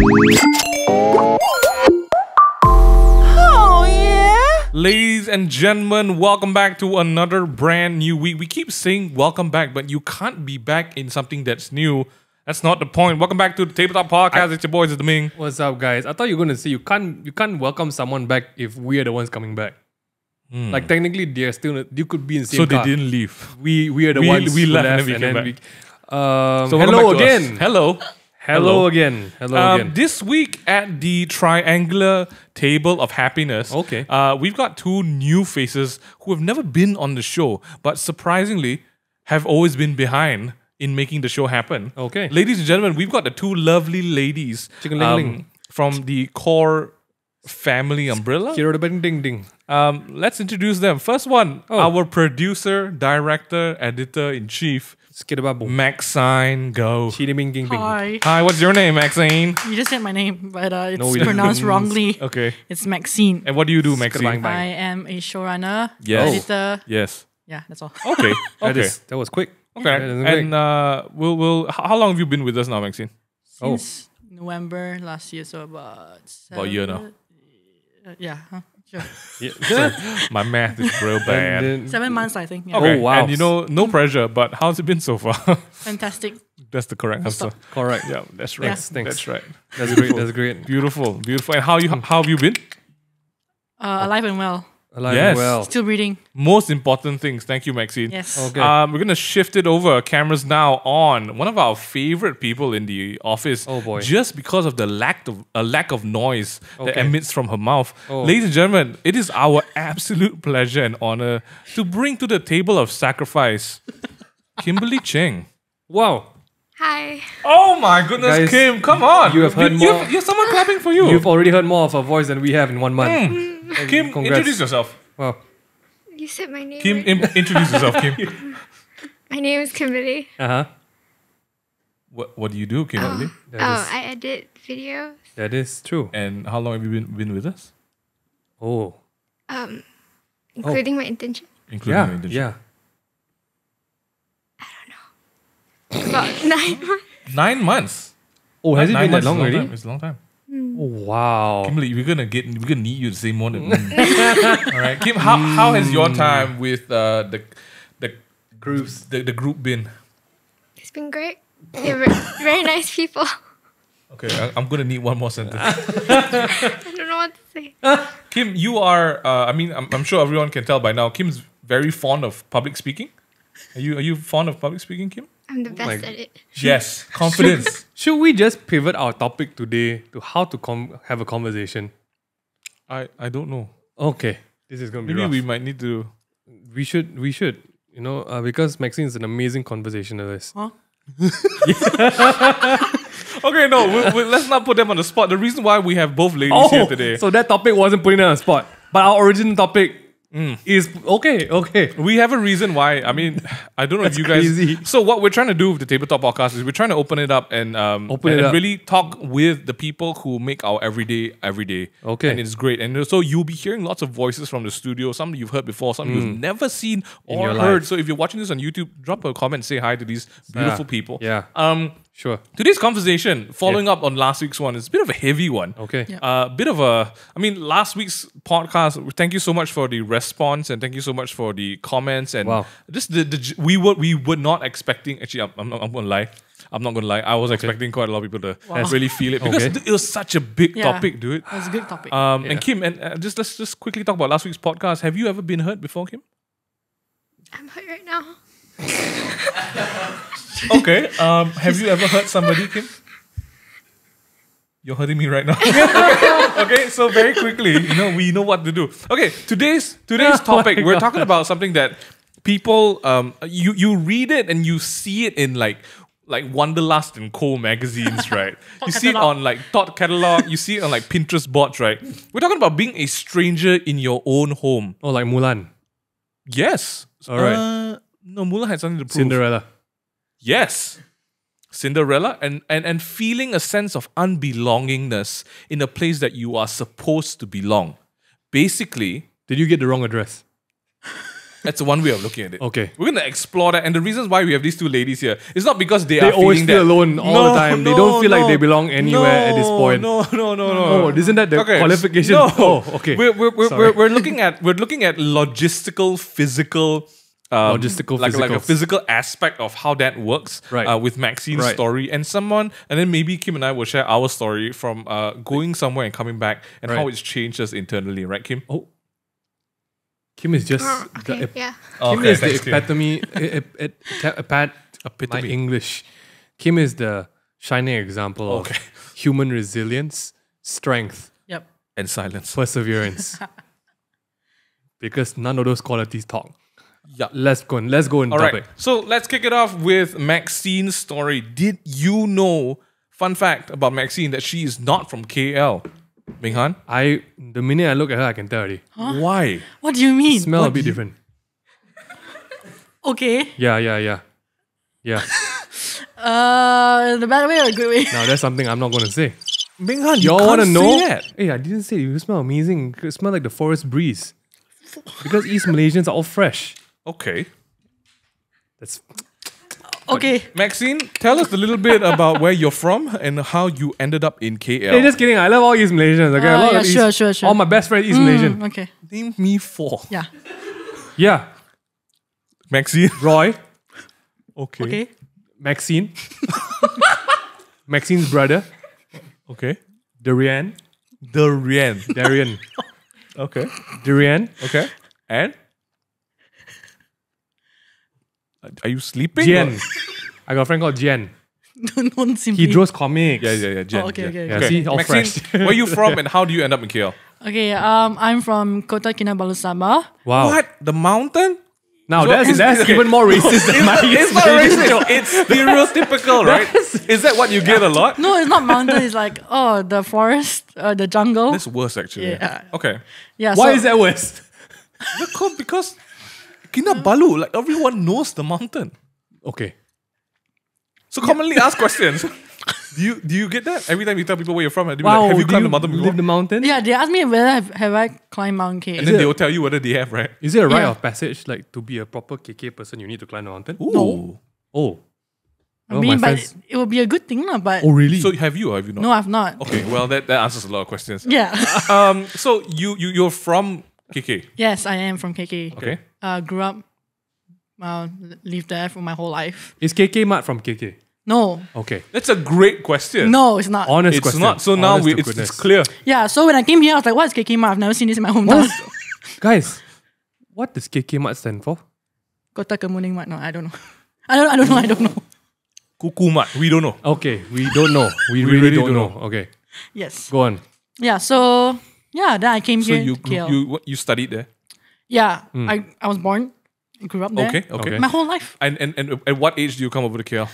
Oh, yeah? Ladies and gentlemen, welcome back to another brand new week. We keep saying welcome back, but you can't be back in something that's new. That's not the point. Welcome back to the Tabletop Podcast. It's your boys, it's the Ming. What's up, guys? I thought you were gonna say you can't welcome someone back if we are the ones coming back. Like technically, they're still you could be in the same So car. they didn't leave. We are the ones we who left left and then we came back. So welcome hello back to again. us. Hello. Hello again. Hello again. This week at the triangular table of happiness, Okay. We've got two new faces who have never been on the show, but surprisingly have always been behind in making the show happen. Okay. Ladies and gentlemen, we've got the two lovely ladies Chicken-ling-ling. from the core family umbrella. Hero the ding ding ding. Let's introduce them. First one, Oh. our producer, director, editor-in-chief, Skidababu. Maxine. Go. Chidi bing bing bing. Hi. Hi, what's your name, Maxine? You just said my name, but it's No, we didn't. pronounced wrongly. Okay. It's Maxine. And what do you do, Maxine? Skidabang bang. I am a showrunner, Yes. editor. Yes. Yeah, that's all. Okay. Okay. That was quick. Okay. That is quick. And how long have you been with us now, Maxine? Since November last year, so about About a year now. Yeah, sure. Yeah. My math is real bad. Then- 7 months, I think. Yeah. Okay. Oh, wow. And no pressure, but how's it been so far? Fantastic. That's the correct answer. Stop. Correct. Yeah, that's right. Thanks. That's right. That's great. That's great. Beautiful, beautiful. And how have you been? Alive and well. Alive Yes. and well. Still reading. Most important things. Thank you, Maxine. Yes. Okay. We're gonna shift it over. Cameras now on one of our favorite people in the office. Oh, boy. Just because of the lack of noise that Okay. emits from her mouth. Oh. Ladies and gentlemen, it is our absolute pleasure and honor to bring to the table of sacrifice, Kimberly Cheng. Wow. Hi. Oh my goodness, Guys, Kim! Come on, you have heard more. You have someone clapping for you. You've already heard more of her voice than we have in 1 month. Kim, Congrats. introduce yourself. Wow. You said my name. Kim, right? introduce yourself, Kim. My name is Kimberly. Uh-huh. What do you do, Kimberly? I edit videos. That is true. And how long have you been with us? Oh. Including my internship. Including Yeah. your internship. Yeah. About 9 months. 9 months. Oh, has it 9 been that months long is a already? time. It's a long time. Oh, wow. Kimberly, we're gonna need you to say more than all right, Kim. How has your time with the Groups. the group been? It's been great. They're very nice people. Okay, I'm gonna need one more sentence. I don't know what to say. Kim, you are. I'm sure everyone can tell by now. Kim's very fond of public speaking. Are you fond of public speaking, Kim? I'm the best my- at it. Yes, confidence. Should we just pivot our topic today to how to have a conversation? I don't know. Okay. This is going to be Maybe rough. we might need to. We should. You know, because Maxine is an amazing conversationalist. Huh? Okay, no, let's not put them on the spot. The reason why we have both ladies here today. So that topic wasn't putting her on the spot. But our original topic is okay. We have a reason why. I mean, I don't know if you guys. crazy. So what we're trying to do with the Tabletop Podcast is we're trying to open it up and really talk with the people who make our everyday. Okay. And it's great. And so you'll be hearing lots of voices from the studio. Some you've heard before, some you've never seen or your heard. life. So if you're watching this on YouTube, drop a comment, say hi to these beautiful people. Yeah. Sure. Today's conversation, following up on last week's one, is a bit of a heavy one. Okay. Yeah. Last week's podcast, thank you so much for the response and thank you so much for the comments and Wow. just we were not expecting, actually I'm not going to lie, I was expecting quite a lot of people to really feel it because Okay. it was such a big Yeah. topic, dude. That's a good topic. And Kim, and let's just quickly talk about last week's podcast. Have you ever been hurt before, Kim? I'm hurt right now. Okay. Have you ever hurt somebody, Kim? You're hurting me right now. Okay, so very quickly, we know what to do. Okay, today's topic, we're talking about something that people you read it and you see it in like Wanderlust and Co magazines, right? You see it on like Thought Catalog, you see it on like Pinterest boards, right? We're talking about being a stranger in your own home. Oh, like Mulan. Yes. All right. No, Mulan had something to prove. Cinderella. Yes. Cinderella and feeling a sense of unbelongingness in a place that you are supposed to belong. Basically, Did you get the wrong address? That's one way of looking at it. Okay. We're gonna explore that, and the reasons why we have these two ladies here is not because they They are always feeling feel that alone all the time. They don't feel like they belong anywhere at this point. No. Oh, isn't that the Okay, qualification? No. Oh, okay. We're looking at logistical, physical. Logistical, like a physical. physical aspect of how that works, Right. With Maxine's Right. story and then maybe Kim and I will share our story from going somewhere and coming back and how Right. it's changed us internally, right, Kim? Oh. Kim is just Okay, yeah. Kim is the epitome. My Epitome. English. Kim is the shining example of human resilience, strength, Yep. And silence. perseverance. Because none of those qualities talk. Yeah. Let's go on All topic. right. So let's kick it off with Maxine's story. Did you know, fun fact about Maxine, that she is not from KL? Minghan? The minute I look at her, I can tell already. Why? What do you mean? Smell a bit different. Okay. Yeah. The bad way or the good way? Now that's something I'm not going to say. Minghan, Y'all want to know? That. Hey, I didn't say you smell amazing. You smell like the forest breeze. Because East Malaysians are all fresh. Okay. That's Okay. Maxine, tell us a little bit about where you're from and how you ended up in KL. Hey, just kidding. I love all East Malaysians. Okay, a lot yeah, of East, sure. All my best friends East Malaysian. Okay. Name me 4. Yeah. Yeah, Maxine. Roy, Okay. Maxine, Maxine's brother, Okay. Darian, Durian. Okay. Darian, Okay. And? Are you sleeping? Jian. I got a friend called Jian. Don't simply. He draws comics. Yeah. Jen. Oh, okay. Yeah, see, all Maxine, fresh. where are you from and how do you end up in KL? Okay. I'm from Kota Kinabalu, Sabah. Wow. What? The mountain? Now So that's okay. even more racist than my It's not racist. It's stereotypical, right? Is that what you get a lot? No, it's not mountain. It's like the forest, the jungle. That's worse, actually. Yeah. Okay. Yeah. Why so, is that worse? Because Kinabalu, like everyone knows the mountain. Okay. So commonly asked questions. Do you get that every time you tell people where you're from? And they be Wow. like, have you do climbed the mountain before? live the mountain? Yeah, they asked me whether have I climbed Mount K. And then they will tell you whether they have, right? Is it a rite Yeah. of passage? Like to be a proper KK person, you need to climb the mountain? Ooh. Oh. I Oh, mean, my but friends- it would be a good thing, but Oh, really? So have you or have you not? no, I've not. Okay, well that answers a lot of questions. Yeah. So you're from KK. Yes, I am from KK. Okay. Grew up, lived there for my whole life. Is KK Mart from KK? No, Okay. That's a great question. no, it's not. Honest It's question. not. So now Honest to it's goodness. clear. Yeah, so when I came here, I was like, what's KK Mart? I've never seen this in my What hometown. is, guys, what does KK Mart stand for? Kota Kemuning Mart? No, I don't know. I don't know. Kukumat. We don't know. Okay, we don't know. We really don't know. Okay, Yes. go on. Yeah, so, then I came So here you to KL. you studied there. Yeah, I was born, grew up there. Okay. Okay. My whole life. And at what age do you come over to KL?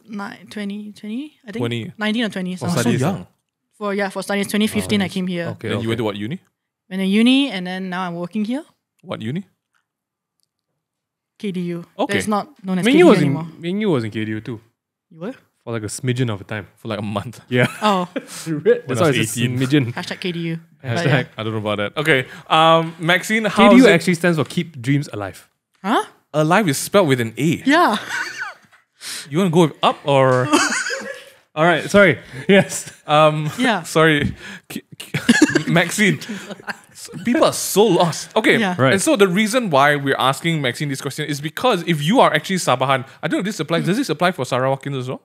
20, I think. 20. 19 or 20. So something. young. For studies, 2015 I came here. Okay, Then you went to what uni? Went to uni and then now I'm working here. What uni? KDU. Okay. That's not known as MingY KDU was in anymore. MingY was in KDU too You were? for like a smidgen of a time. For like a month. Yeah, Oh, that's I why was it's a 18. smidgen. hashtag KDU. But Hashtag. yeah. I don't know about that. Okay. Maxine, how KDU is it? actually stands for Keep Dreams Alive. Huh? Alive is spelled with an A. Yeah. You want to go with up or All right, sorry. Yes. Yeah. sorry, Maxine? People are so lost. Okay, Yeah. Right. And so the reason why we're asking Maxine this question is because if you are actually Sabahan, I don't know if this applies. Does this apply for Sarawakians as well?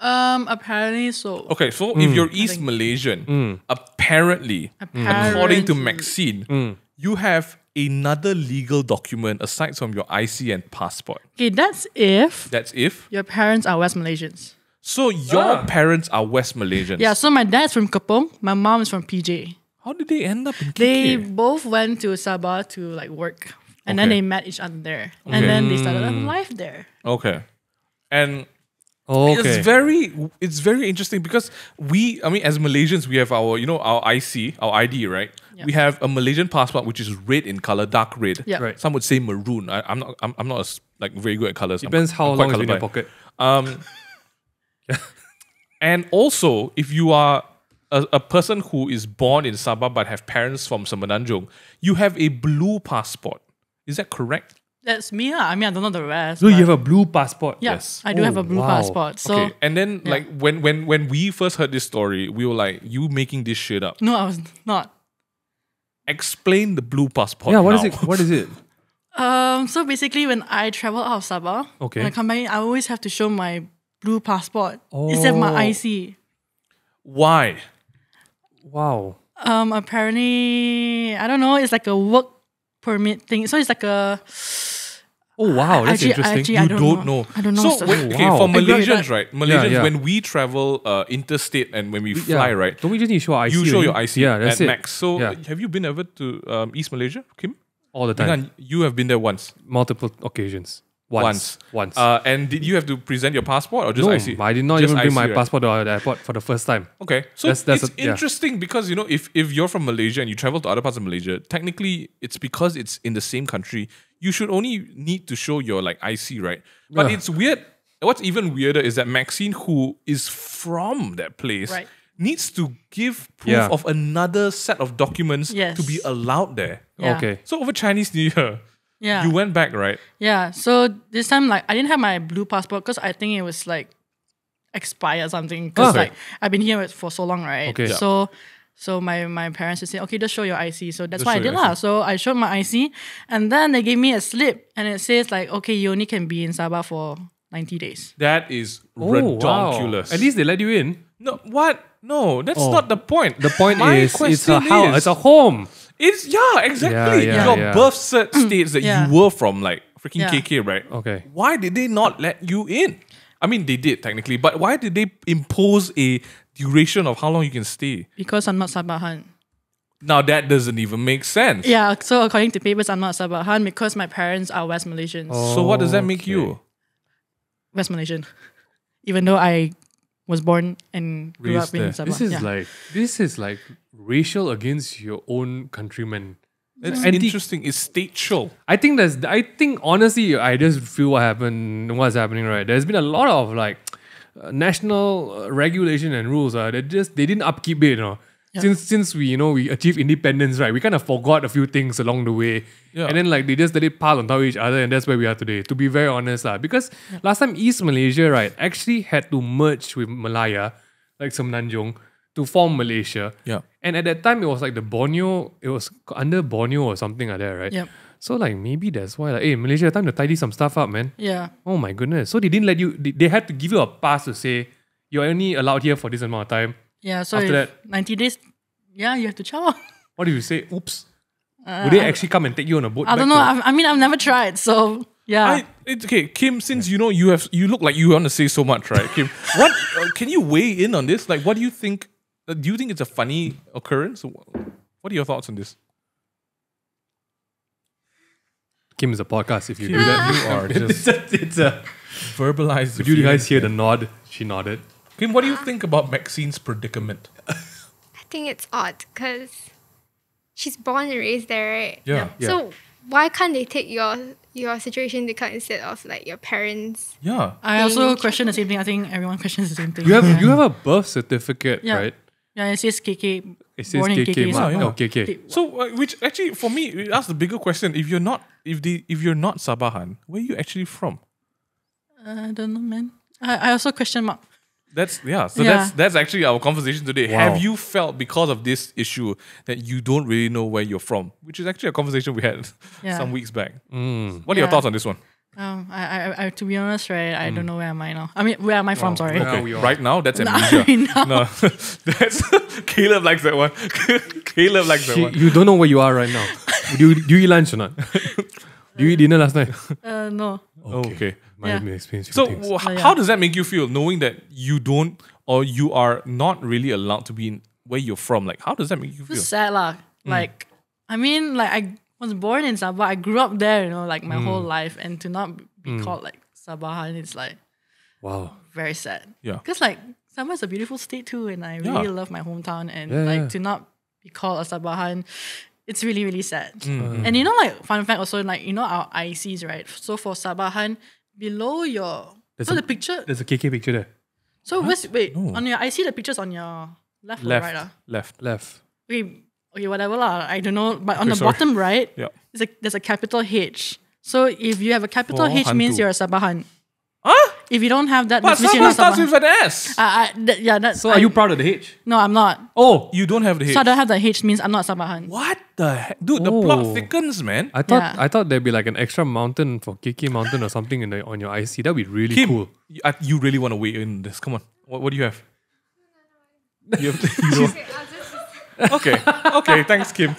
Apparently so. Okay, so if you're East Malaysian, apparently, according to Maxine, you have another legal document aside from your IC and passport. Okay, that's if That's if. your parents are West Malaysians. So your parents are West Malaysians. Yeah, so my dad's from Kepong, my mom is from PJ. How did they end up in KK? They both went to Sabah to like work. And then Okay. they met each other there. And then they started a life there. Okay. And Okay. it's very interesting because as Malaysians, we have our IC, our ID, right? Yeah. We have a Malaysian passport which is red in color, dark red. Yeah. Right. Some would say maroon. I'm not very good at colors. Depends how I'm long quite it's in your colorblind. pocket. And also, if you are a person who is born in Sabah but have parents from Semenanjung, you have a blue passport. Is that correct? That's me. I mean, I don't know the rest. So you but have a blue passport? yeah, Yes. I do have a blue wow. passport. So Okay. And then yeah. like when we first heard this story, we were like, you making this shit up. no, I was not. Explain the blue passport. Yeah, what is now. it? What is it? So basically, when I travel out of Sabah, Okay. when I come back, I always have to show my blue passport instead of my IC. Why? Wow. Apparently, I don't know. It's like a work permit thing. So it's like a. Oh wow, that's interesting. I You don't know. I don't know. So sir. okay, wow. for I got Malaysians, that. right? Malaysians, yeah. when we travel interstate and when we fly, right? Don't we just need to show our IC? You show your only? IC Yeah, that's at it. max. So Yeah. have you been ever to East Malaysia, Kim? All the time. Hang on, you have been there once. Multiple occasions. Once. Once. And did you have to present your passport or just no, IC? I did not Just even bring IC, my right? passport to the airport for the first time. Okay, so That's it's yeah. interesting because you know if you're from Malaysia and you travel to other parts of Malaysia, technically it's because it's in the same country. You should only need to show your like IC, right? But Yeah. it's weird. What's even weirder is that Maxine, who is from that place, Right. needs to give proof Yeah. of another set of documents Yes. to be allowed there. Yeah. Okay. So over Chinese New Year, Yeah. you went back, right? Yeah. So this time, like, I didn't have my blue passport because I think it was like expired or something. Because Okay. like I've been here for so long, right? Okay. Yeah. So my parents would say, okay, just show your IC. So that's Just what I show did your lah. So I showed my IC, and then they gave me a slip, and it says like, okay, you only can be in Sabah for 90 days. That is Oh, redonkulous. wow. At least they let you in. no, what? No, that's Oh. not the point. The point My is, it's a question house. is- It's a home. It's exactly. Yeah, Your yeah. birth cert states that Yeah. you were from like freaking Yeah. KK, right? Okay. Why did they not let you in? I mean, they did technically, but why did they impose a duration of how long you can stay? Because I'm not Sabahan. Now that doesn't even make sense. Yeah, so according to papers, I'm not Sabahan because my parents are West Malaysians. So what does that make Okay. you? West Malaysian. Even though I was born and grew Raised up in there. Sabah. This is like racial against your own countrymen. It's Anti- interesting. It's stateful. I think honestly, I just feel what's happening, right? There's been a lot of like national regulation and rules they didn't upkeep it, you know. Yeah. Since we achieved independence, right? We kind of forgot a few things along the way. Yeah. And then like they just let it pass on top of each other, and that's where we are today, to be very honest. Because last time East Malaysia, right, actually had to merge with Malaya, like Semenanjung, to form Malaysia. Yeah. And at that time it was like it was under Borneo or something like that, right? Yep. So like maybe that's why like, hey, Malaysia, time to tidy some stuff up, man. Yeah. Oh my goodness. So they didn't let you, they had to give you a pass to say, you're only allowed here for this amount of time. Yeah, so After if 90 days, yeah, you have to chow. What do you say? Oops. Would they actually come and take you on a boat? I don't know. I mean, I've never tried, so yeah. Okay, Kim. Since you know you look like you want to say so much, right, Kim? What can you weigh in on this? Like, what do you think? Do you think it's a funny occurrence? What are your thoughts on this? Kim is a podcast. If you do that, You are just it's a. verbalize. Did you guys hear the nod? She nodded. Kim, what do you think about Maxine's predicament? I think it's odd because she's born and raised there, right? Yeah. So why can't they take your situation into account instead of like your parents? Yeah. I also question the same thing. I think everyone questions the same thing. You have yeah. you have a birth certificate, Yeah. right? Yeah, it says KK. It says born in KK. Sabah. yeah. Oh, KK. So, which actually for me, that's the bigger question. If you're not Sabahan, where are you actually from? I don't know, man. I also question mark. That's Yeah. that's actually our conversation today. Wow. Have you felt because of this issue that you don't really know where you're from? Which is actually a conversation we had Yeah. some weeks back. Mm. What are your Yeah. thoughts on this one? I to be honest, right, I don't know where am I now. I mean, where am I from? Sorry. Wow. Okay, we are. right now that's Nah, amnesia. right now. No, that's Caleb likes that one. Caleb likes that one. You don't know where you are right now. Do you eat lunch or not? Do you eat dinner last night? No. Okay. My Yeah. experience. So things. Yeah. how does that make you feel knowing that you don't or you are not really allowed to be in where you're from? Like, how does that make you feel? It's sad lah. Like, I mean, like I was born in Sabah. I grew up there, like my whole life, and to not be called like Sabahan, it's like Wow. very sad. Yeah. Because like Sabah is a beautiful state too, and I really Yeah. love my hometown. And Yeah, like yeah. to not be called a Sabahan, it's really really sad. Mm-hmm. And like fun fact also, like our ICs, right? So for Sabahan, below your the picture. There's a KK picture there. So wait, No. on your IC the picture's on your left or right? Left. Left. Okay, okay, whatever lah. I don't know, but on the sorry. bottom right, Yeah. there's a capital H. So if you have a capital H, means hantu. you're a Sabahan. Huh? If you don't have that, But that means you're Sabah not starts with Sabahan. an S. Yeah, that's. So are you proud of the H? No, I'm not. Oh, You don't have the H. So I don't have the H means I'm not Sabahan. What the heck? Dude, the plot Oh. thickens, man. I thought Yeah. I thought there'd be like an extra mountain for KK Mountain or something on your IC. That'd be really Kim, cool. you really want to weigh in this. Come on. What do you have? You have okay. Okay, thanks, Kim.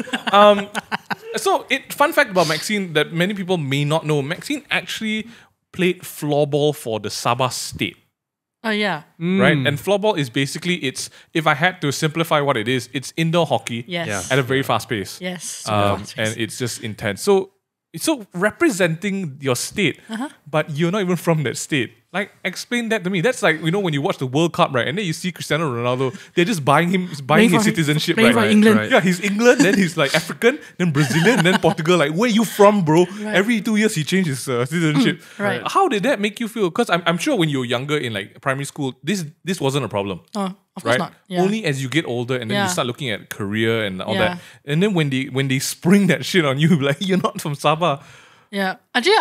Fun fact about Maxine that many people may not know, Maxine actually played floorball for the Sabah state. Oh yeah. Right? And floorball is basically, if I had to simplify what it is, it's indoor hockey Yes. Yeah. at a very fast pace. Yes. And it's just intense. So representing your state, but you're not even from that state. Like, explain that to me. That's like, when you watch the World Cup, right? And then you see Cristiano Ronaldo, they're just buying his for- citizenship, playing right? for England. Right. Yeah, he's England, then he's like African, then Brazilian, then Portugal. Like, where you from, bro? Every 2 years he changes citizenship. Right. How did that make you feel? Because I'm sure when you were younger in like primary school, this wasn't a problem. Oh, of course Right? not. Yeah. Only as you get older and then you Yeah. start looking at career and all Yeah. that. And then when they spring that shit on you, like, you're not from Sabah. Yeah. Actually,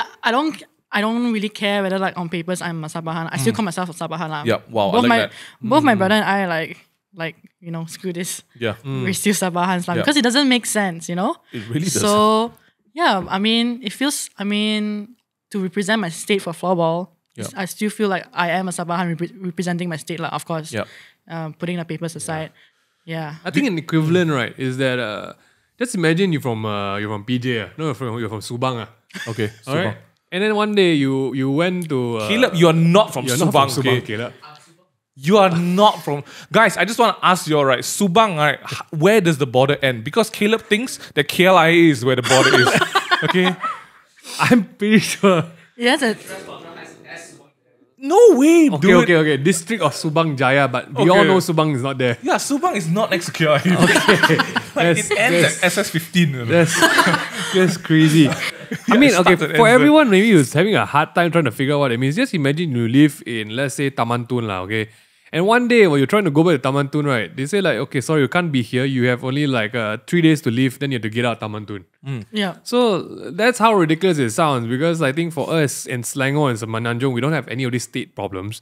I don't really care whether like on papers I'm a Sabahan. I still call myself a Sabahan. lah. Yeah, wow, I Both like my that. both my brother and I like screw this. Yeah. We're still Sabahans lah Yeah. because it doesn't make sense, It really does. So yeah, I mean, it feels. I mean, to represent my state for floorball, Yeah. I still feel like I am a Sabahan representing my state, like of course. Yeah. Putting the papers aside. Yeah. I think an equivalent, right, is that just imagine you're from PJ, no, you're from Subang. Okay. All right. And then one day you went to Caleb, you are not from you're Subang, not from Subang, okay? Caleb. You are not from... Guys, I just want to ask you, all right, Subang, right, where does the border end? Because Caleb thinks that KLIA is where the border is. Okay? I'm pretty sure. Yes. No way, dude. Okay. District of Subang Jaya, but we all Okay. know Subang is not there. Yeah, Subang is not next to KLIA. Like, That's- it ends at SS15. You know? That's crazy. I mean, okay, started for ends everyone maybe who's having a hard time trying to figure out what it means, just imagine you live in, let's say, Taman Tun, okay? And one day when you're trying to go back to Taman Tun, right, they say like, okay, sorry, you can't be here. You have only like 3 days to leave, then you have to get out of Taman Tun. Yeah. So that's how ridiculous it sounds, because I think for us in Selangor and Semenanjung, we don't have any of these state problems.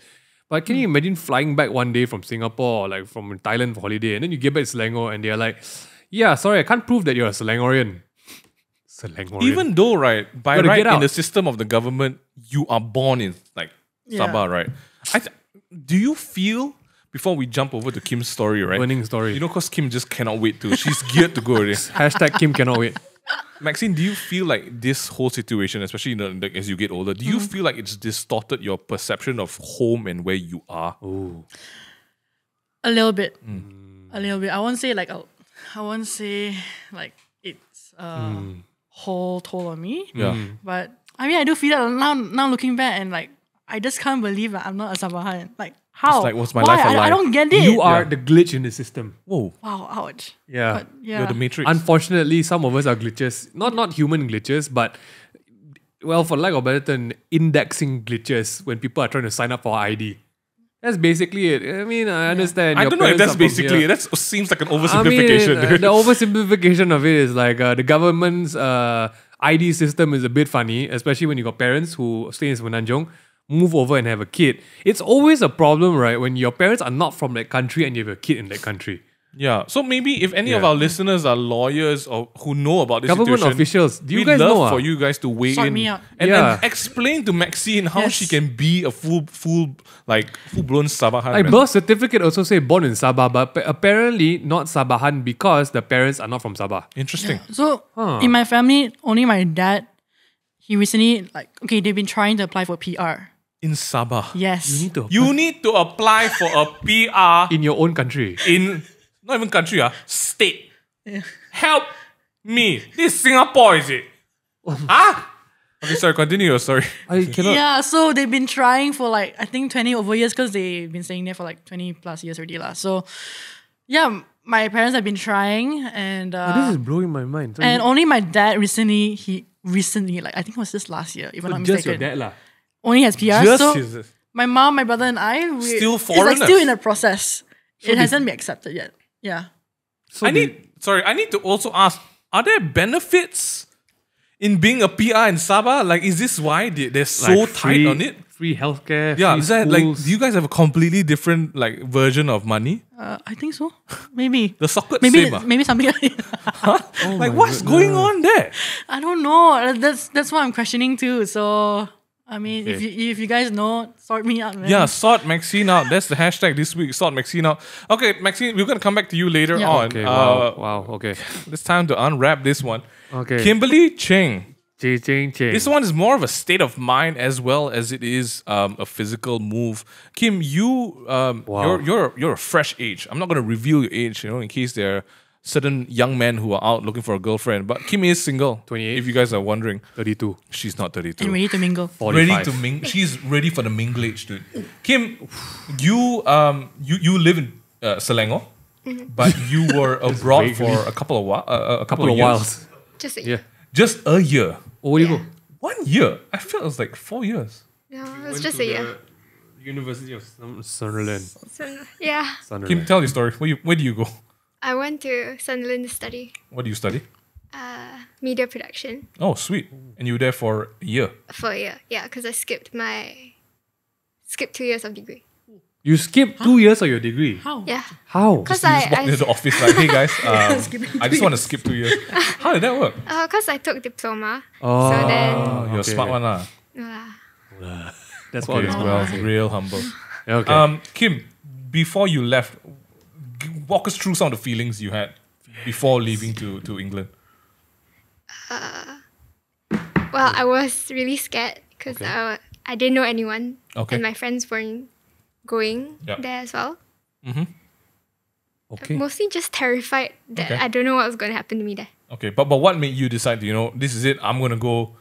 But can you imagine flying back one day from Singapore or like from Thailand for holiday, and then you get back to Selangor and they're like, yeah, sorry, I can't prove that you're a Selangorian. Selangorian. Even though, right, by Gotta right get in out. the system of the government, you are born in like Yeah. Sabah, right? Do you feel, before we jump over to Kim's story, right? Burning story. You know, because Kim just cannot wait to. She's geared to go already. Hashtag Kim cannot wait. Maxine, do you feel like this whole situation, especially as you get older, do you feel like it's distorted your perception of home and where you are? Oh. A little bit. A little bit. I won't say like it's whole toll on me. Yeah. But I mean, I do feel that now looking back and like I just can't believe that I'm not a Sabahan. Like how? It's like, what's my Why? life a lie? I don't get it. You are the glitch in the system. Whoa. Wow. Ouch. Yeah. But yeah. You're the Matrix. Unfortunately, some of us are glitches. Not human glitches, but well, for lack of a better term, indexing glitches when people are trying to sign up for ID. That's basically it. I mean, I understand. I your don't know if parents that's are from basically here. it. That seems like an I mean, oversimplification. dude. the oversimplification of it is like the government's ID system is a bit funny, especially when you got parents who stay in Semenanjung, move over and have a kid. It's always a problem, right, when your parents are not from that country and you have a kid in that country. Yeah. So maybe if any of Yeah. our listeners are lawyers or who know about this Government situation, officials, do you we'd guys love know? for you guys to weigh Sort in me out. and Yeah. explain to Maxine how Yes. she can be a full-blown Sabahan. Like man. birth certificate also say born in Sabah, but apparently not Sabahan because the parents are not from Sabah. Interesting. So in my family, only my dad, he recently they've been trying to apply for PR. In Sabah. Yes. You need to apply for a PR In your own country. in not even country, state. Help me. This is Singapore, is it? Okay, sorry, continue your story. I cannot. Yeah, so they've been trying for I think 20 over years because they've been staying there for 20 plus years already. So yeah, my parents have been trying and This is blowing my mind. So and only my dad recently, I think it was just last year, if I'm not just your mistaken. dad lah. Only has PR. Just so his- my mom, my brother and I, Still it's foreigners. still in a process. It hasn't been accepted yet. Yeah. So I need to also ask, are there benefits in being a PR in Sabah? Like, is this why they're so tight on it? Free healthcare. Yeah, free is that like, schools. do you guys have a completely different like version of money? I think so. Maybe. The soccer Maybe same. maybe something like Like, what's going on there? I don't know. That's what I'm questioning too. So I mean, if you guys know, sort me out, man. Yeah, sort Maxine out. That's the hashtag this week. Sort Maxine out. Okay, Maxine, we're gonna come back to you later Yeah. on. Okay, wow, okay. It's time to unwrap this one. Okay. Kimberly Cheng. Ching. This one is more of a state of mind as well as it is a physical move. Kim, Wow. you're a fresh age. I'm not gonna reveal your age, in case there are certain young men who are out looking for a girlfriend. But Kim is single. 28. If you guys are wondering, 32. she's not 32. And ready to mingle. 45. Ready to mingle. She's ready for the mingle age, dude. Kim, you live in Selangor, but you were abroad vaguely. for a couple of Couple of years. whiles. Just a Yeah. Just a year. Oh, where do you Yeah. go? 1 year. I felt it was like 4 years. No, it was just a year. University of Sunderland. So, yeah. Kim, Sunderland. tell the story. Where do you go? I went to Sunderland to study What do you study? media production Oh, sweet. And you were there for a year. for a year. Yeah, because I skipped 2 years of degree. You skipped 2 years of your degree. How? Yeah. How? Because You just walked into the office like, hey guys, I just want to skip 2 years. How did that work? I took diploma. Oh. So then, Oh, you're a Okay. smart one, lah. That's Okay, what it's well, well. real humble. Okay. Kim, before you left, walk us through some of the feelings you had before leaving to England. well, I was really scared because Okay. I didn't know anyone. Okay. And my friends weren't going Yeah. there as well. Okay. Mostly just terrified that Okay. I don't know what was going to happen to me there. Okay, but what made you decide to, this is it, I'm gonna go,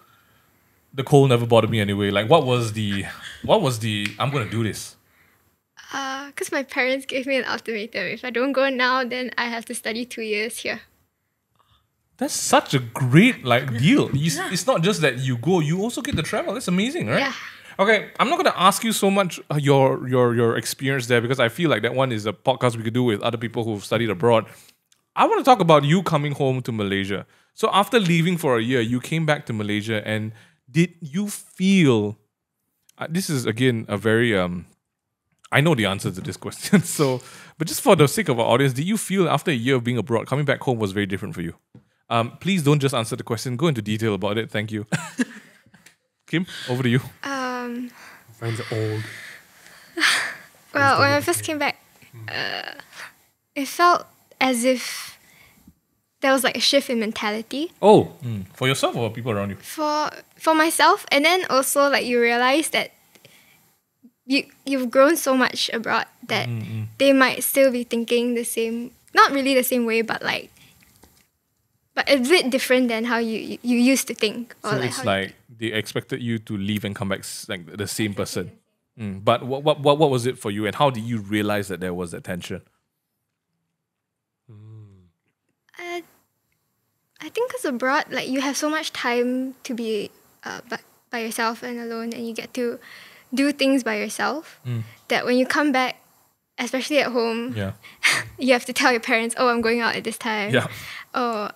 the cold never bothered me anyway. Like what was the I'm gonna do this? Because my parents gave me an ultimatum. If I don't go now, then I have to study 2 years here. That's such a great deal. It's not just that you go, you also get to travel. That's amazing, right? Yeah. Okay, I'm not gonna ask you so much your experience there because I feel like that one is a podcast we could do with other people who've studied abroad. I want to talk about you coming home to Malaysia. So after leaving for a year, you came back to Malaysia, and did you feel? This is again a very I know the answer to this question. So, but just for the sake of our audience, did you feel after a year of being abroad, coming back home was very different for you? Please don't just answer the question. Go into detail about it. Thank you. Kim, over to you. Friends are old. Well, when I first came back, it felt as if there was like a shift in mentality Oh, For yourself or people around you? for myself, and then also like you realize that you've grown so much abroad that they might still be thinking the same, not really the same way, but a bit different than how you used to think. Or So it's how- like they expected you to leave and come back like the same person. But what was it for you, and how did you realize that there was that tension? I think because abroad, like you have so much time to be by yourself and alone, and you get to do things by yourself. That when you come back, especially at home, Yeah. you have to tell your parents, "Oh, I'm going out at this time." Yeah. Oh,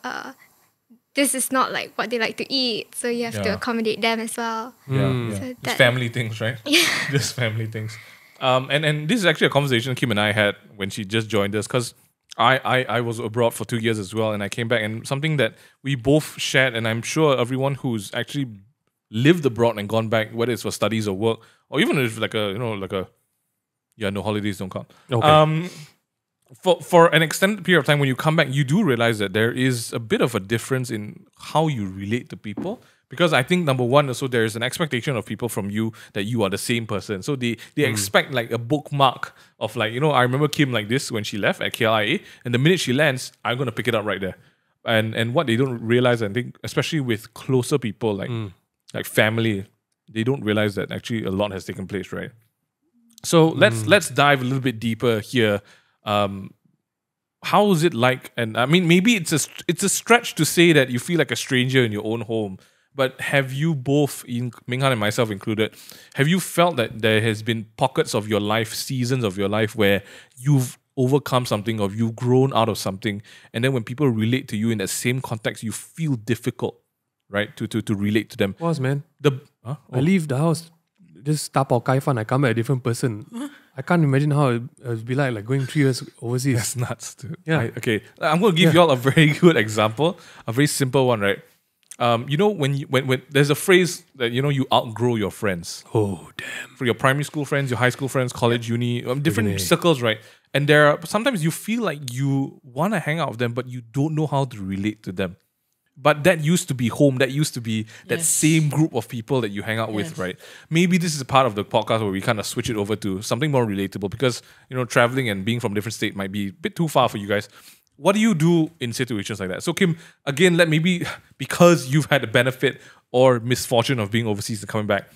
this is not like what they like to eat, so you have to Yeah. accommodate them as well. Yeah. So Just that- family things, right? Just family things. And this is actually a conversation Kim and I had when she just joined us, because I was abroad for 2 years as well, and I came back, and something that we both shared, and I'm sure everyone who's actually lived abroad and gone back, whether it's for studies or work, or even if no holidays don't count. okay. For an extended period of time, when you come back, you do realize that there is a bit of a difference in how you relate to people. Because I think number one, also there is an expectation of people from you that you are the same person. So they expect like a bookmark of I remember Kim like this when she left at KLIA, and the minute she lands, I'm gonna pick it up right there. And what they don't realize, I think, especially with closer people like family, they don't realize that actually a lot has taken place, right? So let's dive a little bit deeper here. How is it like? And I mean, maybe it's a stretch to say that you feel like a stranger in your own home. But have you both, MingH and myself included, have you felt that there has been pockets of your life, seasons of your life, where you've overcome something, or you've grown out of something, and then when people relate to you in that same context, you feel difficult, right? To relate to them. Of course, man. Huh? I leave the house, just tapao kai fan, I come back a different person. I can't imagine how it would be like going 3 years overseas. That's nuts, dude. Yeah. Okay, I'm going to give you all a very good example, a very simple one, right? You know, when there's a phrase that, you know, you outgrow your friends. Oh, damn. For your primary school friends, your high school friends, college, uni, different Really? circles, right? And there are sometimes you feel like you want to hang out with them, but you don't know how to relate to them. But that used to be home. That used to be that Yes. same group of people that you hang out with, Yes. right? Maybe this is a part of the podcast where we kind of switch it over to something more relatable, because, you know, traveling and being from different state might be a bit too far for you guys. What do you do in situations like that? So Kim, again, because you've had the benefit or misfortune of being overseas and coming back,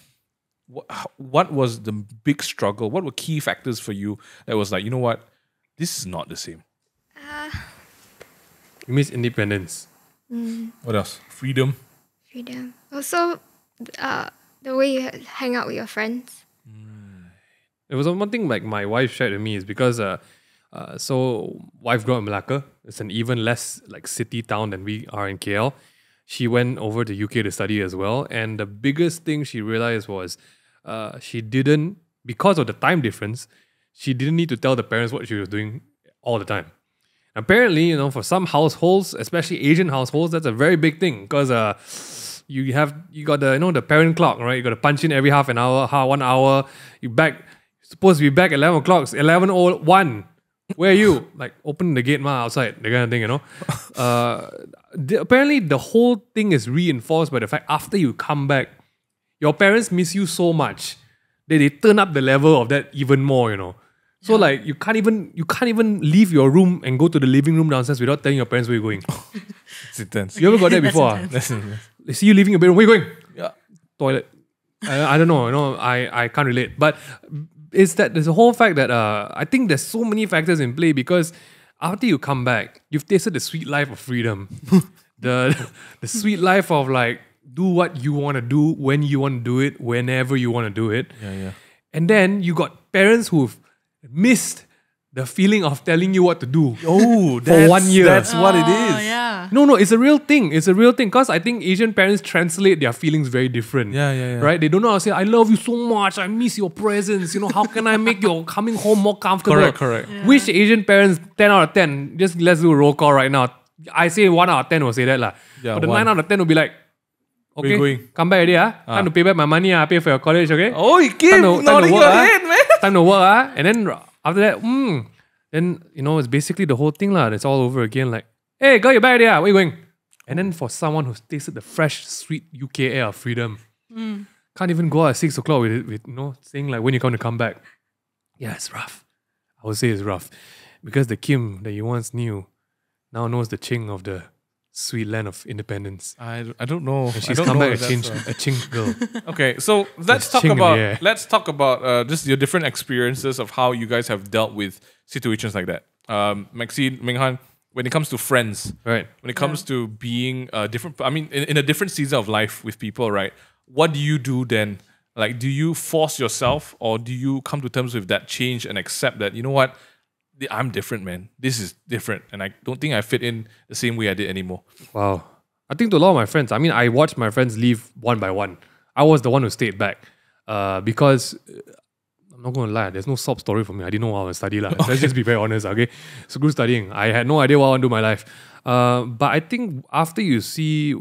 what was the big struggle? What were key factors for you that was like, you know what, this is not the same? You miss independence. What else? Freedom. Freedom. Also, the way you hang out with your friends. It was one thing like my wife shared with me is because so wife grew up in Malacca. It's an even less like city town than we are in KL. She went over to UK to study as well, and the biggest thing she realized was she didn't, because of the time difference, she didn't need to tell the parents what she was doing all the time. Apparently, you know, for some households, especially Asian households, that's a very big thing, because you got the, you know, the parent clock, right? You got to punch in every half an hour, 1 hour. You're supposed to be back at 11 o'clock. It's 11:01. Where are you? Like, open the gate outside, the kind of thing, you know. Apparently, the whole thing is reinforced by the fact after you come back, your parents miss you so much that they turn up the level of that even more, you know. So like you can't even leave your room and go to the living room downstairs without telling your parents where you're going. It's intense. You ever got that That's before? intense. They see you leaving your bedroom. Where you going? Yeah. Toilet. I don't know. You know, I can't relate. But it's that there's a whole fact that I think there's so many factors in play, because after you come back, you've tasted the sweet life of freedom, the sweet life of like do what you want to do when you want to do it, whenever you want to do it. Yeah. And then you got parents who've missed the feeling of telling you what to do. Oh, For 1 year. That's what it Oh, is. yeah. No, it's a real thing. It's a real thing, because I think Asian parents translate their feelings very different. Yeah. Right? They don't know how to say, I love you so much, I miss your presence. You know, how can I make your coming home more comfortable? Correct. Yeah. Which Asian parents, 10 out of 10, just let's do a roll call right now. I say 1 out of 10 will say that. Yeah, But the 1. 9 out of 10 will be like, Where you okay, going? come back already. Time to pay back my money. I pay for your college, okay? Oh, you keep Time to nodding work, your head, man. Time to work. And then after that, then, you know, it's basically the whole thing. It's all over again. Like, hey, girl, you're back already. Where you going? And then for someone who's tasted the fresh, sweet UK air of freedom, can't even go out at 6 o'clock with you know, saying like, when you come back. Yeah, it's rough. I would say it's rough. Because the Kim that you once knew now knows the Ching of the sweet land of independence. I don't know. And she's I don't come know back if that's, a Ching girl. Okay, so let's talk Ching in the about air. just your different experiences of how you guys have dealt with situations like that. Maxine, MingH, when it comes to friends, Right. when it comes to being different, I mean, in a different season of life with people, right? What do you do then? Like, do you force yourself, or do you come to terms with that change and accept that, you know what, I'm different, man. This is different, and I don't think I fit in the same way I did anymore. Wow. I think to a lot of my friends, I mean, I watched my friends leave one by one. I was the one who stayed back because I'm not going to lie, there's no sob story for me. I didn't know what I was studying. Let's just be very honest, okay? So good studying. I had no idea what I want to do with my life. But I think after you see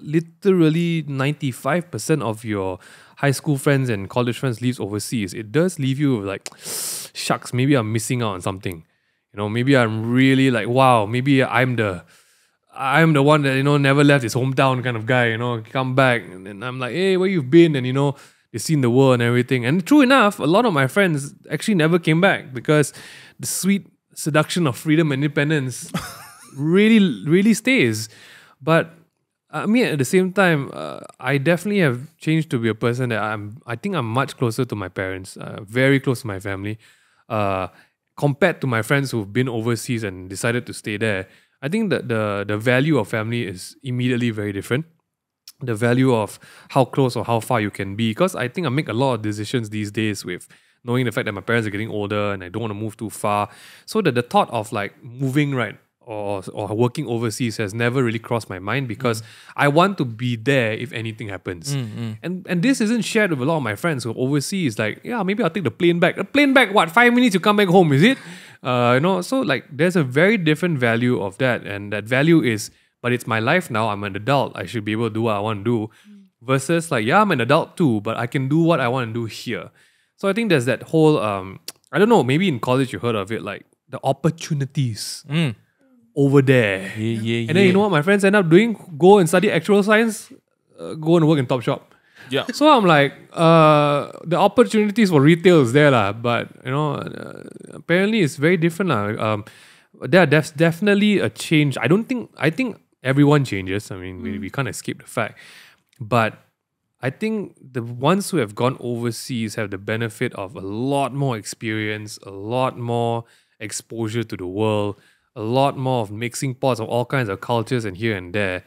literally 95% of your high school friends and college friends leaves overseas, it does leave you with like, shucks, maybe I'm missing out on something. You know, maybe I'm really like, wow, maybe I'm the one that, you know, never left his hometown kind of guy, you know, come back and I'm like, hey, where you've been? And, you know, they've seen the world and everything. And true enough, a lot of my friends actually never came back because the sweet seduction of freedom and independence really, really stays. But I mean, at the same time, I definitely have changed to be a person that I think I'm much closer to my parents, very close to my family. Compared to my friends who've been overseas and decided to stay there, I think that the value of family is immediately very different. The value of how close or how far you can be. Because I think I make a lot of decisions these days with knowing the fact that my parents are getting older and I don't want to move too far. So that the thought of like moving, right, or working overseas has never really crossed my mind because I want to be there if anything happens. And this isn't shared with a lot of my friends who are overseas. Like, yeah, maybe I'll take the plane back. The plane back, what, 5 minutes you come back home, is it? So like there's a very different value of that. And that value is, but it's my life now. I'm an adult. I should be able to do what I want to do. Versus like, yeah, I'm an adult too, but I can do what I want to do here. So I think there's that whole, I don't know, maybe in college you heard of it, like the opportunities over there. And then you know what my friends end up doing? Go and study actual science, go and work in Topshop. Yeah. So I'm like, the opportunities for retail is there lah, but apparently it's very different lah. There's definitely a change. I think everyone changes. I mean, we can't escape the fact. But I think the ones who have gone overseas have the benefit of a lot more experience, a lot more exposure to the world, a lot more of mixing pots of all kinds of cultures and here and there.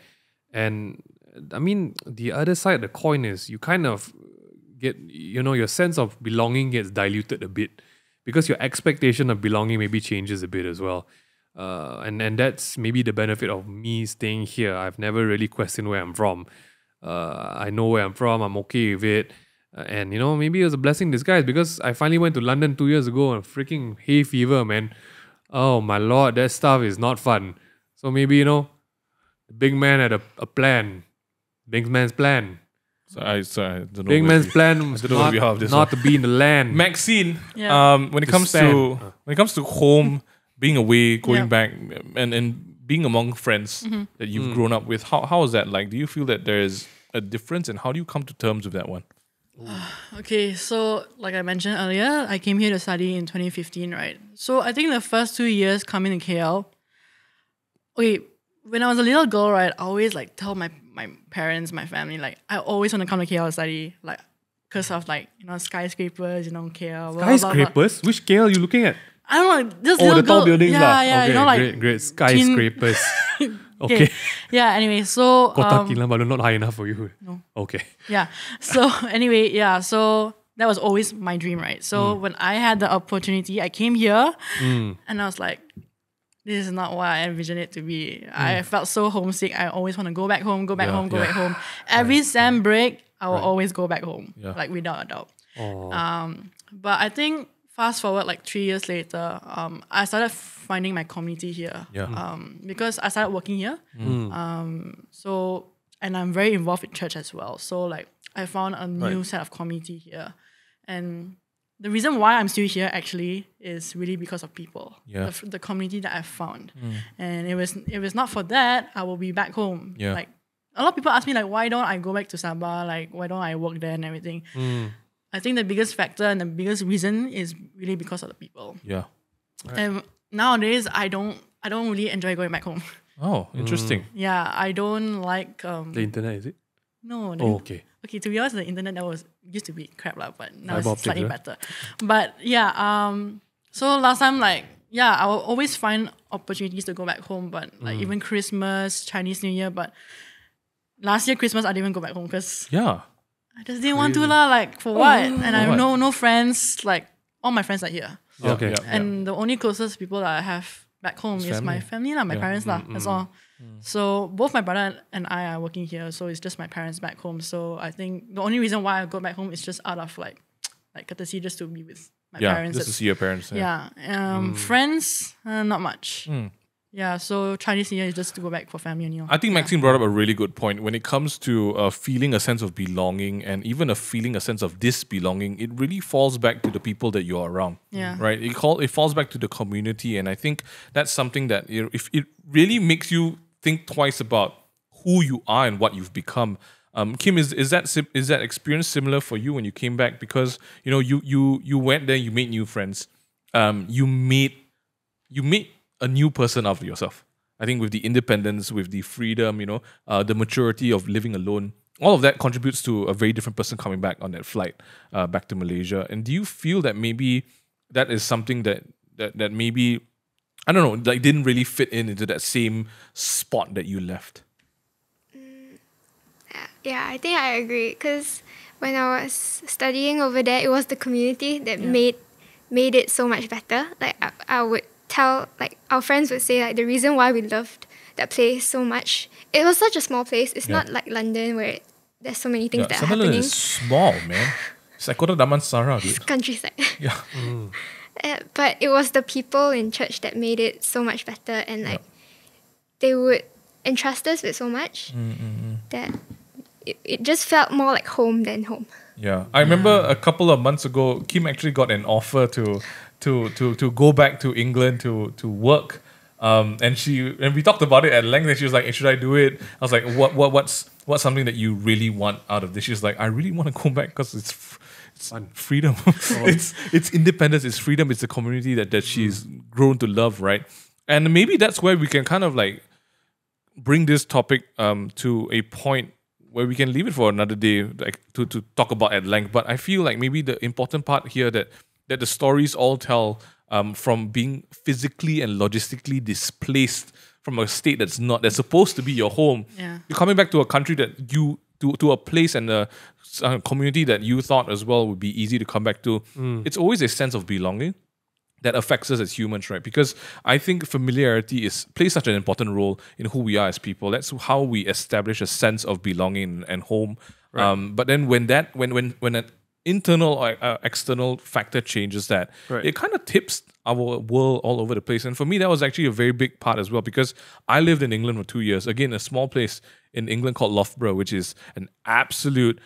And I mean, the other side of the coin is you kind of get, your sense of belonging gets diluted a bit because your expectation of belonging maybe changes a bit as well. And that's maybe the benefit of me staying here. I've never really questioned where I'm from. I know where I'm from. I'm okay with it. And, maybe it was a blessing in disguise because I finally went to London 2 years ago and freaking hay fever, man. Oh, my Lord, that stuff is not fun. So maybe, the big man had a plan. Big man's plan. I don't know. Big man's plan was not to be in the land. Maxine, Yeah. when it comes to home, being away, going back, and being among friends that you've grown up with, how is that like? Do you feel that there is a difference, and how do you come to terms with that one? Okay, so like I mentioned earlier, I came here to study in 2015, right? So I think the first 2 years coming to KL, when I was a little girl, right, I always like tell my parents, my family, like I always want to come to KL to study, like because of like skyscrapers, KL. Skyscrapers? Which KL are you looking at? I don't know. This the little tall girl, buildings lah. yeah, Okay, great. Skyscrapers. Okay. Yeah. Anyway, so Kota Kinabalu not high enough for you. No. Okay. Yeah. So anyway, so that was always my dream, right? So when I had the opportunity, I came here, and I was like, this is not what I envisioned it to be. I felt so homesick. I always want to go back home, go back home. Every sem break, I will always go back home, like without a doubt. But I think fast forward like 3 years later, I started finding my community here. Because I started working here. So, and I'm very involved in church as well. So like I found a new set of community here. And the reason why I'm still here actually is really because of people. The community that I've found. And if it's not for that, I will be back home. Like a lot of people ask me like, why don't I go back to Sabah? Like, why don't I work there and everything? I think the biggest factor and the biggest reason is really because of the people. And nowadays, I don't really enjoy going back home. Oh, interesting. Yeah, I don't like the internet, is it? No. Okay. Okay, to be honest, the internet used to be crap lah, but now Fiber it's slightly optics, better. But yeah, so last time like I will always find opportunities to go back home, but like even Christmas, Chinese New Year, but last year Christmas I didn't even go back home because I just didn't want to lah, like for what? And I have no friends, like all my friends are here. Okay. And the only closest people that I have back home is my family lah, my parents lah, that's all. So both my brother and I are working here, so it's just my parents back home. So I think the only reason why I go back home is just out of like courtesy, just to be with my parents. Just to see your parents. Friends, not much. Yeah, so Chinese New Year is just to go back for family and I think Maxine brought up a really good point. When it comes to feeling a sense of belonging and even feeling a sense of disbelonging, it really falls back to the people that you're around. Right? It falls back to the community, and I think that's something that if it really makes you think twice about who you are and what you've become. Kim, is that experience similar for you when you came back? Because you went there, you made new friends, you made a new person out of yourself. I think with the independence, with the freedom, the maturity of living alone, all of that contributes to a very different person coming back on that flight back to Malaysia. And do you feel that maybe that is something that maybe, I don't know, like didn't really fit into that same spot that you left? Yeah, I think I agree. Because when I was studying over there, it was the community that made it so much better. Like I would tell, like our friends would say, like the reason why we loved that place so much. It was such a small place. It's not like London where there's so many things that are Sunderland happening. is small, man. It's like Kota Damansara, It's dude. countryside. Yeah. But it was the people in church that made it so much better, and like they would entrust us with so much that it just felt more like home than home. Yeah. I remember a couple of months ago, Kim actually got an offer to go back to England to work. And we talked about it at length, and she was like, hey, should I do it? I was like, what's something that you really want out of this? She was like, I really want to go back because it's freedom. it's independence, it's freedom, it's the community that she's grown to love, right? And maybe that's where we can kind of like bring this topic to a point where we can leave it for another day, like to talk about at length. But I feel like maybe the important part here that the stories all tell from being physically and logistically displaced from a state that's supposed to be your home. Yeah. You're coming back to a country that to a place and a community that you thought as well would be easy to come back to. It's always a sense of belonging that affects us as humans, right? Because I think familiarity plays such an important role in who we are as people. That's how we establish a sense of belonging and home. Right. But then when an internal or external factor changes that, it kind of tips our world all over the place. And for me, that was actually a very big part as well, because I lived in England for 2 years. Again, a small place in England called Loughborough, which is an absolute...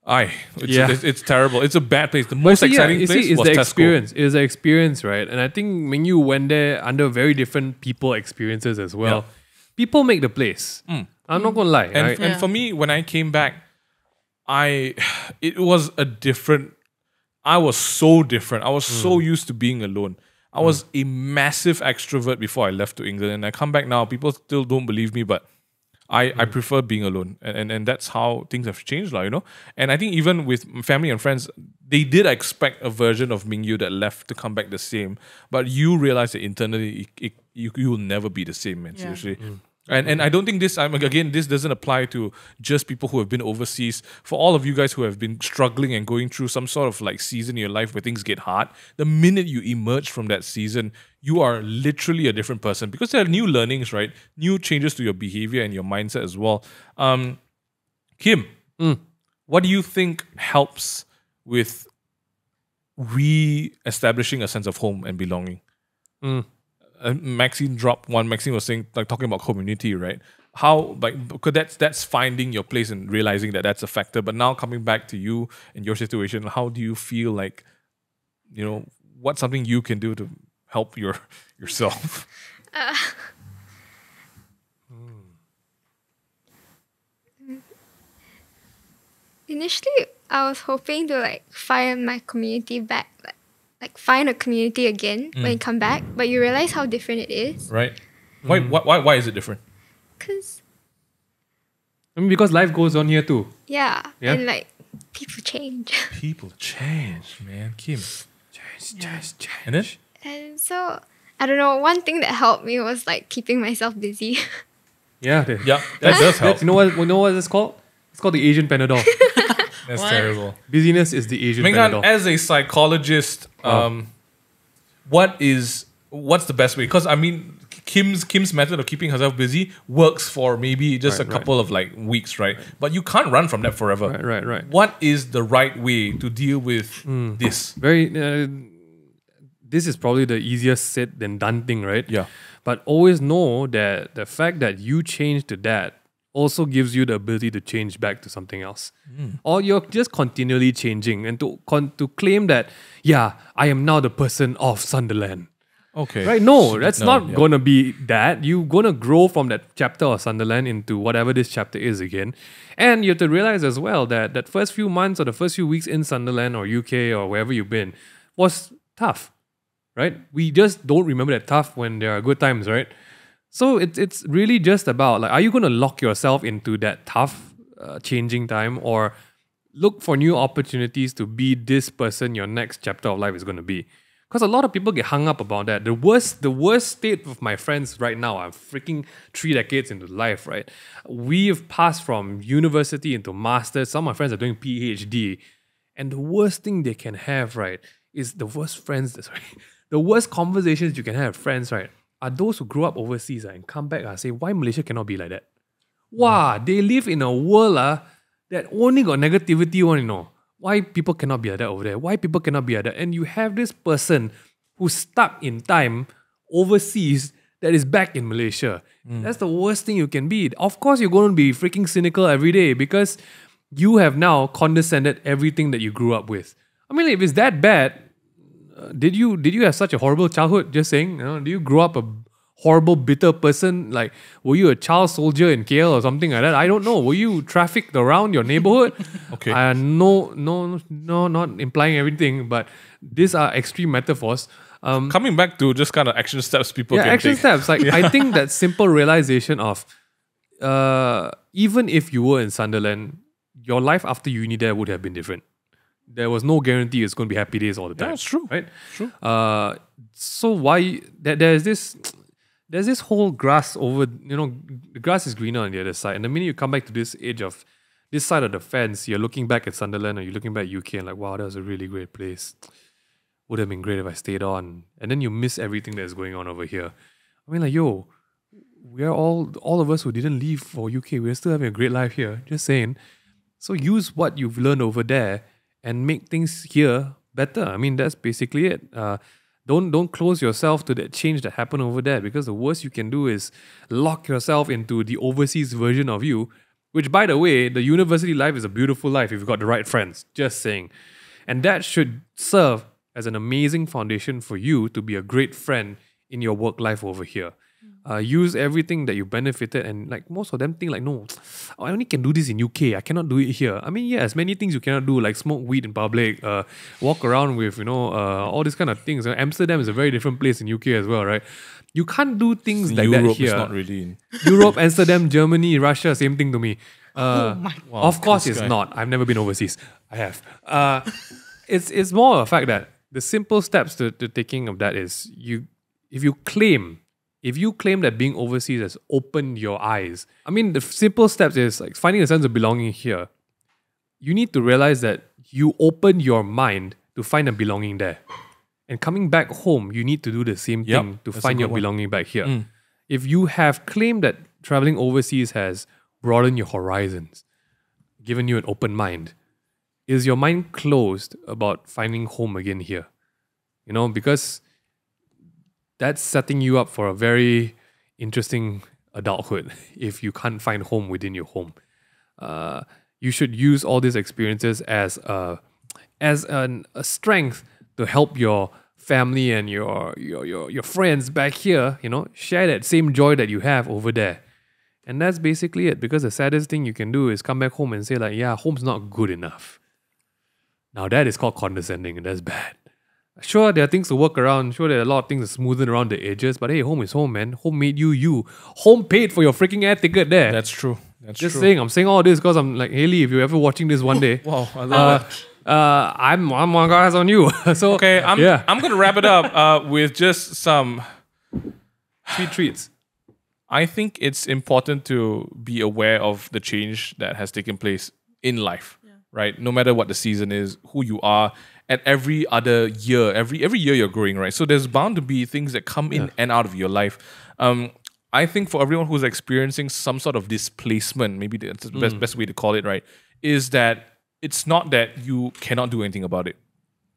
It's terrible. It's a bad place. The most exciting place was the Tesco. experience. It's the experience, right? And I think MingY went there under very different people experiences as well. Yeah. People make the place. I'm not gonna lie. And for me, when I came back, it was a different... I was so different. I was so used to being alone. I was a massive extrovert before I left to England, and I come back now. People still don't believe me, but I prefer being alone, and that's how things have changed, you know. And I think even with family and friends, they did expect a version of MingY that left to come back the same, but you realize that internally you will never be the same, man. Seriously. And I don't think this, again, this doesn't apply to just people who have been overseas. For all of you guys who have been struggling and going through some sort of like season in your life where things get hard, the minute you emerge from that season, you are literally a different person, because there are new learnings, right? New changes to your behavior and your mindset as well. Kim, what do you think helps with re-establishing a sense of home and belonging? Maxine dropped one. Maxine was saying, like, talking about community, right? How, like, because that's finding your place and realizing that that's a factor. But now coming back to you and your situation, how do you feel like, you know, what's something you can do to help yourself? Initially, I was hoping to like find my community back, like find a community again when you come back. But you realize how different it is. Right. Why is it different? Because because life goes on here too. yeah, and like people change. People change, man. Kim. Change. And then? And so I don't know. One thing that helped me was like keeping myself busy. Yeah, that does help. You know what it's called? It's called the Asian Panadol. That's terrible. Busyness is the Asian MingH, Panadol. as a psychologist, what's the best way? Because I mean, Kim's method of keeping herself busy works for maybe just a couple of like weeks, right? But you can't run from that forever. Right. What is the right way to deal with this? This is probably the easiest said than done thing, right? Yeah. But always know that the fact that you change to that also gives you the ability to change back to something else. Or you're just continually changing, and to claim that, yeah, I am now the person of Sunderland. Okay. Right? No, that's not going to be that. You're going to grow from that chapter of Sunderland into whatever this chapter is again. And you have to realize as well that first few months or the first few weeks in Sunderland or UK or wherever you've been was tough, right? We just don't remember that tough when there are good times, right? So it's really just about, like, are you going to lock yourself into that tough changing time, or look for new opportunities to be this person your next chapter of life is going to be? Because a lot of people get hung up about that. The worst state of my friends right now, I'm freaking 3 decades into life, right? We've passed from university into masters. Some of my friends are doing PhD. And the worst thing they can have, right, is the worst the worst conversations you can have with friends, right, are those who grew up overseas and come back and say, why Malaysia cannot be like that? Wow, they live in a world that only got negativity one, you know. Why people cannot be like that over there? Why people cannot be like that? And you have this person who's stuck in time overseas that is back in Malaysia. That's the worst thing you can be. Of course, you're going to be freaking cynical every day because you have now condescended everything that you grew up with. I mean, if it's that bad, did you have such a horrible childhood? Just saying, do you grow up a horrible, bitter person? Like, were you a child soldier in KL or something like that? I don't know. Were you trafficked around your neighborhood? Okay. No, not implying everything, but these are extreme metaphors. Coming back to just kind of action steps people can action take. steps. Like, I think that simple realization of even if you were in Sunderland, your life after uni there would have been different. There was no guarantee it's going to be happy days all the time. Yeah, it's true. Right? True. So why there's this whole grass over, the grass is greener on the other side. And the minute you come back to this edge of this side of the fence, you're looking back at Sunderland or you're looking back at UK and like, wow, that was a really great place. Would have been great if I stayed on. And then you miss everything that's going on over here. I mean, like, yo, we are all of us who didn't leave for UK, we're still having a great life here. Just saying. So use what you've learned over there and make things here better. I mean, that's basically it. Don't close yourself to that change that happened over there, because the worst you can do is lock yourself into the overseas version of you, which, by the way, the university life is a beautiful life if you've got the right friends. Just saying. And that should serve as an amazing foundation for you to be a great friend in your work life over here. Use everything that you benefited, and like most of them think like, no, I only can do this in UK. I cannot do it here. I mean, yes, many things you cannot do, like smoke weed in public, walk around with, all these kind of things. Amsterdam is a very different place in UK as well, right? You can't do things like Europe that here. is not really in. Europe, Amsterdam, Germany, Russia, same thing to me. Wow, Of course this it's guy. not. I've never been overseas. I have. It's more of a fact that the simple steps to taking of that is if you claim that being overseas has opened your eyes. I mean, the simple steps is like finding a sense of belonging here. You need to realize that you open your mind to find a belonging there. And coming back home, you need to do the same thing to that's find a your good one. belonging back here. If you have claimed that traveling overseas has broadened your horizons, given you an open mind, is your mind closed about finding home again here? Because that's setting you up for a very interesting adulthood if you can't find home within your home. You should use all these experiences as a strength to help your family and your friends back here, share that same joy that you have over there. And that's basically it, because the saddest thing you can do is come back home and say like, yeah, home's not good enough. Now that is called condescending, and that's bad. Sure, there are things to work around. Sure, there are a lot of things to smoothen around the edges. But hey, home is home, man. Home made you. Home paid for your freaking air ticket there. That's true. That's Just true. saying. I'm saying all this because I'm like, Haley, if you're ever watching this one day, Wow, I love it. I'm one guy's on you. So Okay, I'm gonna wrap it up with just some. sweet treats. I think it's important to be aware of the change that has taken place in life, right? No matter what the season is, who you are. At every other year, every year you're growing, right? So there's bound to be things that come in and out of your life. I think for everyone who's experiencing some sort of displacement, maybe that's the best way to call it, right? Is that it's not that you cannot do anything about it.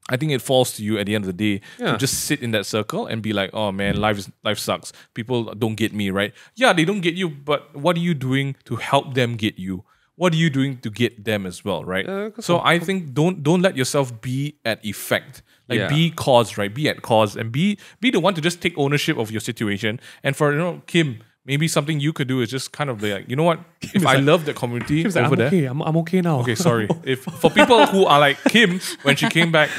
I think it falls to you at the end of the day to just sit in that circle and be like, oh man, life sucks. People don't get me, right? Yeah, they don't get you, but what are you doing to help them get you? What are you doing to get them as well, right? So I think don't let yourself be at effect. Like be cause, right? Be at cause and be the one to just take ownership of your situation. And for Kim, maybe something you could do is just kind of like, you know what? If I love the community over I'm there. okay. I'm okay now. Okay, sorry. If for people who are like Kim when she came back,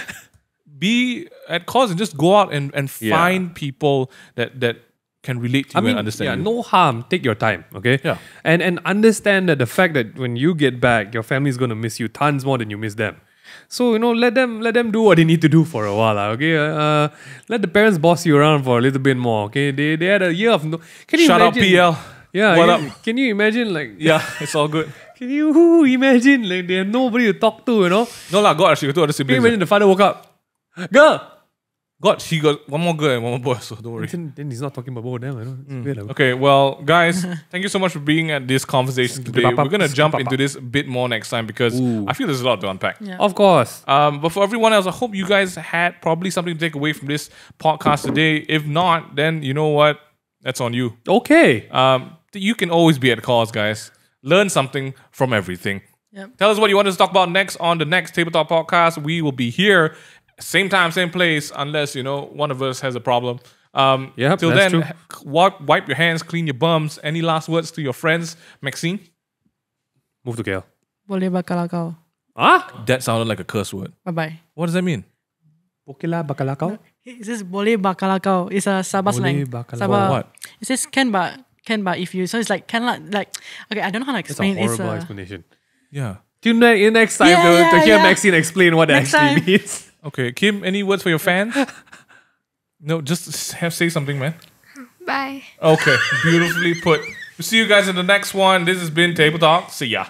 be at cause and just go out and find people that can relate to you and understand you. No harm. Take your time, okay? Yeah. And understand that the fact that when you get back, your family is going to miss you tons more than you miss them. So let them do what they need to do for a while, okay? Let the parents boss you around for a little bit more, okay? They had a year of no. Can you Shut up, imagine? PL. Yeah, What can, up? can you imagine Yeah, it's all good. Can you imagine like they have nobody to talk to, No lah, God, she got two other Can you siblings. imagine the father woke up, girl. God, she got one more girl and one more boy, so don't worry. Then he's not talking about both of them. It's weird, Okay, well, guys, thank you so much for being at this conversation today. We're gonna jump into this a bit more next time because I feel there's a lot to unpack. Yeah. Of course. But for everyone else, I hope you guys had probably something to take away from this podcast today. If not, then you know what? That's on you. Okay. You can always be at cause, guys. Learn something from everything. Yep. Tell us what you want us to talk about next on the next Table Talk podcast. We will be here, same time, same place, unless one of us has a problem. Yep, Till that's then, true. wipe your hands, clean your bums. Any last words to your friends, Maxine? Move to KL. Boleh bakalakau. Ah? That sounded like a curse word. Bye bye. What does that mean? Bokila bakalakau? It says boleh bakalakau. It's a Sabah slang. bakalakau. Sabah. What? It says can but if you. So it's like can like. Okay, I don't know how to That's a explain. horrible explanation. Yeah. Tune in next time to hear Maxine explain what Next it actually time. means. Okay, Kim, any words for your fans? No, just say something, man. Bye. Okay, beautifully put. We'll see you guys in the next one. This has been Table Talk. See ya.